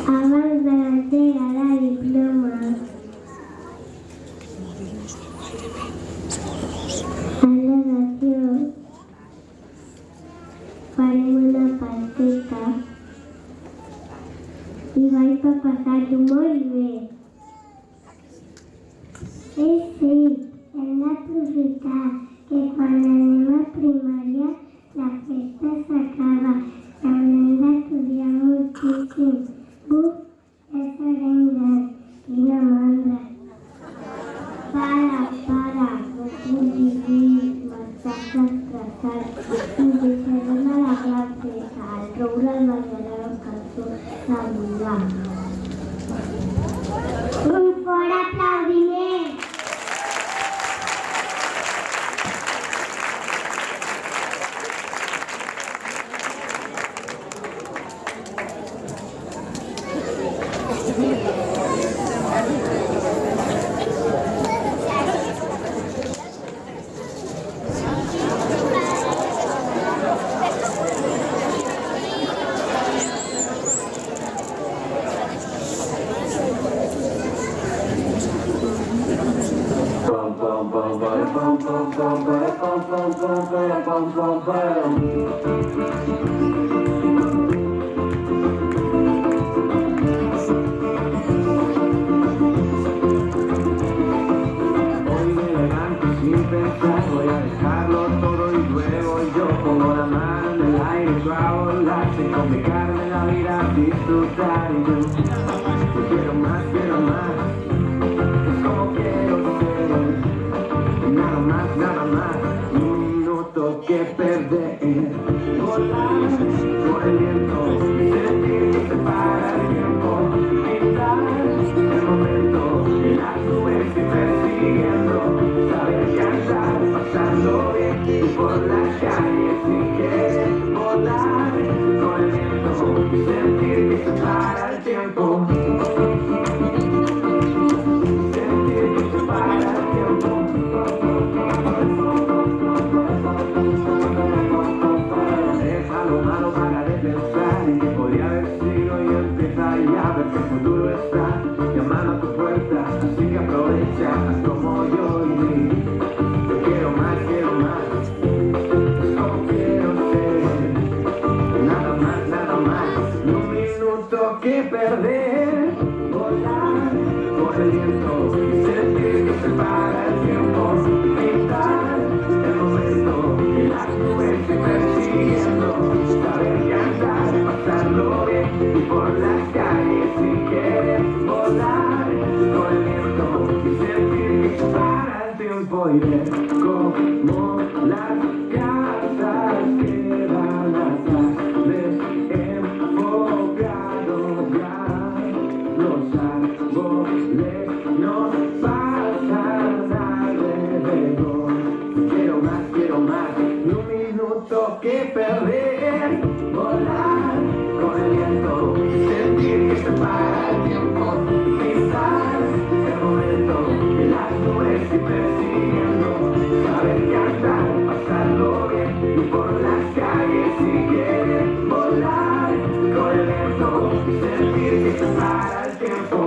Abans d'engegar la diploma, a l'edació, farem una pasteta i vaig a passar-ho molt bé. Sí, hem d'aprofitar que quan anem a primària la festa s'acaba i haurem d'estudiar moltíssim. Ja serem grans, quina mandra. Para, no tinguis fills, m'estàs estressat. Em deixarem a la classe, al roure el menjarà la cançó de volar. Un fort aplaudiment! Voy a dejarlo todo y luego yo pongo la mano en el aire, yo a volar sin complicarme la vida, disfrutar y yo quiero más, es como quiero ser, nada más, un minuto que perder, volar por el viento, sentir que se para el tiempo, pintar el momento y las nubes ir persiguiendo, saber que andar pasando bien y por las calles sin querer volar con el viento y sentir que se para el tiempo. Sentir que se para el tiempo. Deja lo malo, para de pensar en que podría haber sido y empieza ya a ver que el futuro está llamando a tu puerta, así que aprovecha, haz como yo y quiero más, es como quiero ser, nada más, ni un minuto que perder, volar con el viento y sentir que se para el tiempo, pintar el momento y las nubes ir persiguiendo, saber que andar, pasarlo bien y por las calles sin querer volar con el viento y sentir que se para el tiempo y ver cómo las casas quedan atrás, desenfocados ya, los árboles nos pasan alrededor. Quiero más, ni un minuto que perder, volar con el viento y sentir que se para el tiempo, pisar el momento y las nubes ir persiguiendo, saber que andar, pasarlo bien y por las calles si quieres volar con el viento y sentir que se para el tiempo.